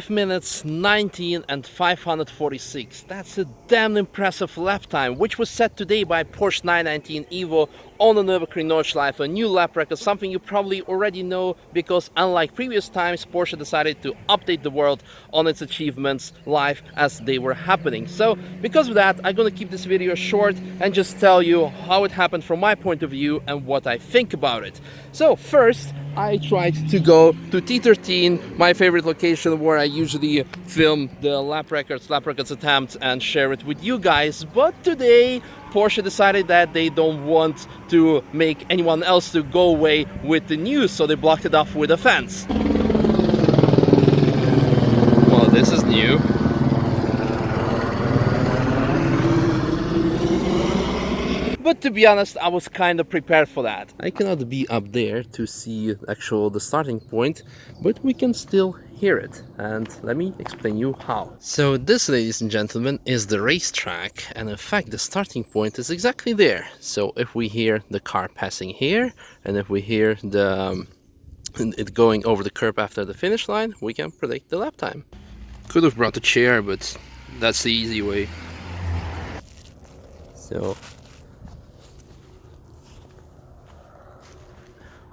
5 minutes 19 and 546. That's a damn impressive lap time, which was set today by Porsche 919 Evo on the Nürburgring Nordschleife, a new lap record, something you probably already know because unlike previous times, Porsche decided to update the world on its achievements live as they were happening. So because of that, I'm gonna keep this video short and just tell you how it happened from my point of view and what I think about it. So first, I tried to go to T13, my favorite location where I usually film the lap records attempts and share it with you guys. But today, Porsche decided that they don't want to make anyone else to go away with the news, so they blocked it off with a fence. Well, this is new. But to be honest, I was kind of prepared for that. I cannot be up there to see the starting point, but we can still hear it. And let me explain you how. So this, ladies and gentlemen, is the racetrack. And in fact, the starting point is exactly there. So if we hear the car passing here, and if we hear it going over the curb after the finish line, we can predict the lap time. Could have brought a chair, but that's the easy way. So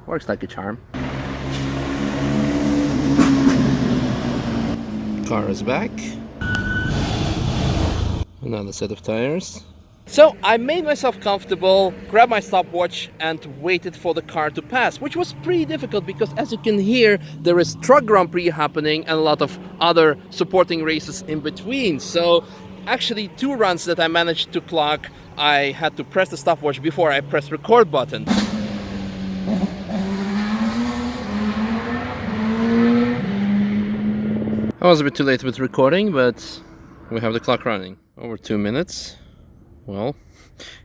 works like a charm. Car is back. Another set of tires. So I made myself comfortable, grabbed my stopwatch and waited for the car to pass, which was pretty difficult because as you can hear, there is Truck Grand Prix happening and a lot of other supporting races in between. So actually 2 runs that I managed to clock, I had to press the stopwatch before I pressed record button. I was a bit too late with recording, but we have the clock running. Over 2 minutes. Well,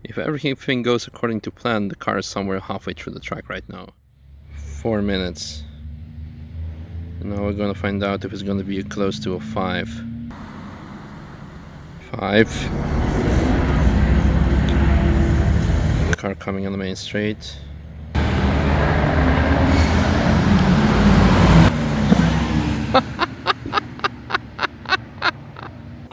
if everything goes according to plan, the car is somewhere halfway through the track right now. 4 minutes. And now we're gonna find out if it's gonna be close to a 5. 5. Car coming on the main straight.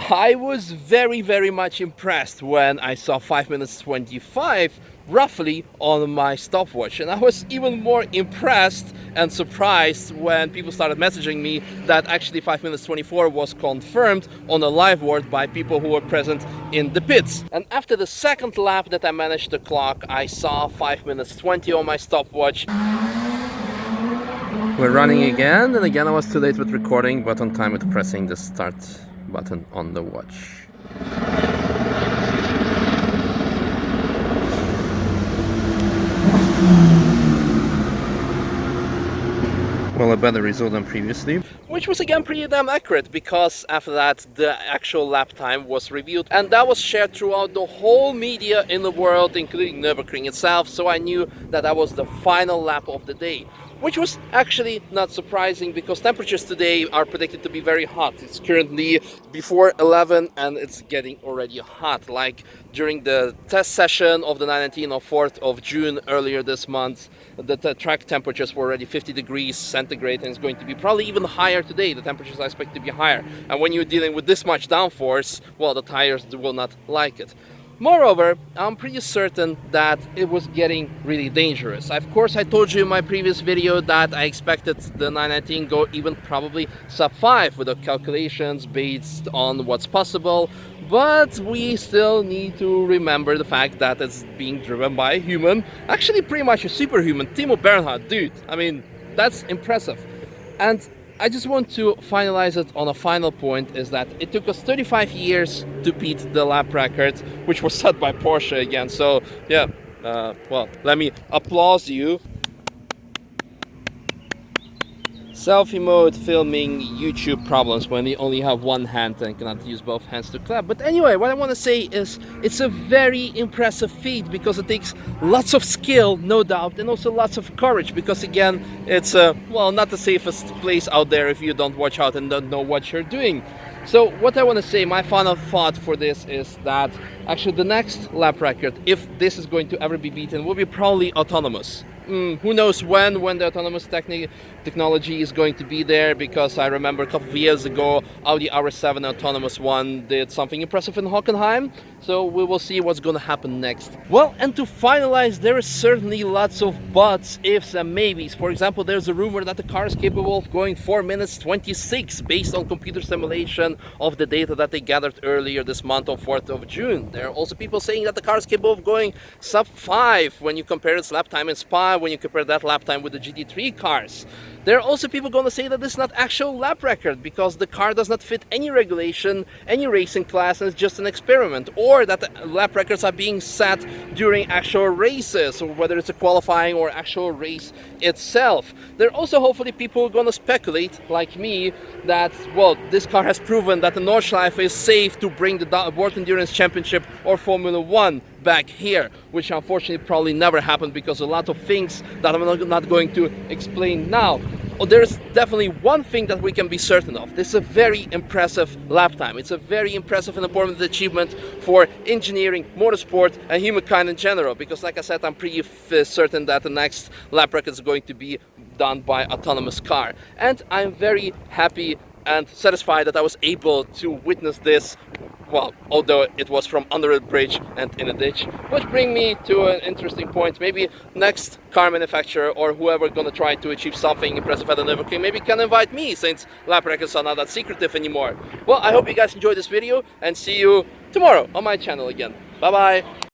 I was very much impressed when I saw 5 minutes 25 roughly on my stopwatch, and I was even more impressed and surprised when people started messaging me that actually 5 minutes 24 was confirmed on a live board by people who were present in the pits. And after the second lap that I managed to clock, I saw 5 minutes 20 on my stopwatch. We're running again, and again I was too late with recording, but on time with pressing the start button on the watch. Well, a better result than previously, which was again pretty damn accurate because after that the actual lap time was revealed and that was shared throughout the whole media in the world, including Nürburgring itself, so I knew that that was the final lap of the day. Which was actually not surprising because temperatures today are predicted to be very hot. It's currently before 11 and it's getting already hot. Like during the test session of the 919 on 4th of June earlier this month, the track temperatures were already 50 degrees centigrade and it's going to be probably even higher today. The temperatures are expected to be higher. And when you're dealing with this much downforce, well, the tires will not like it. Moreover, I'm pretty certain that it was getting really dangerous. Of course, I told you in my previous video that I expected the 919 go even probably sub 5 with the calculations based on what's possible, but we still need to remember the fact that it's being driven by a human, actually pretty much a superhuman, Timo Bernhard, dude. I mean, that's impressive. And I just want to finalize it on a final point, is that it took us 35 years to beat the lap record, which was set by Porsche again. So yeah, well, let me applaud you. Selfie mode filming YouTube problems when we only have one hand and cannot use both hands to clap. But anyway, what I want to say is it's a very impressive feat because it takes lots of skill, no doubt, and also lots of courage because again, it's well, not the safest place out there if you don't watch out and don't know what you're doing. So what I want to say, my final thought for this is that actually the next lap record, if this is going to ever be beaten, will be probably autonomous. who knows when the autonomous technology is going to be there, because I remember a couple of years ago Audi R7 autonomous one did something impressive in Hockenheim. So we will see what's going to happen next. Well, and to finalize, there is certainly lots of buts, ifs and maybes. For example, there's a rumor that the car is capable of going 4 minutes 26 based on computer simulation of the data that they gathered earlier this month on 4th of June. There are also people saying that the car is capable of going sub 5 when you compare its lap time in Spa, when you compare that lap time with the GT3 cars. There are also people going to say that this is not actual lap record because the car does not fit any regulation, any racing class, and it's just an experiment. Or that the lap records are being set during actual races, or whether it's a qualifying or actual race itself. There are also hopefully people who are going to speculate, like me, that, well, this car has proven that the Nordschleife is safe to bring the World Endurance Championship or Formula 1 back here, which unfortunately probably never happened because a lot of things that I'm not going to explain now. There's definitely one thing that we can be certain of. This is a very impressive lap time. It's a very impressive and important achievement for engineering, motorsport, and humankind in general, because like I said, I'm pretty certain that the next lap record is going to be done by autonomous car. And I'm very happy and satisfied that I was able to witness this, well, although it was from under a bridge and in a ditch. Which brings me to an interesting point. Maybe next car manufacturer or whoever gonna try to achieve something impressive at the Nürburgring maybe can invite me, since lap records are not that secretive anymore. Well, I hope you guys enjoyed this video and see you tomorrow on my channel again. Bye bye!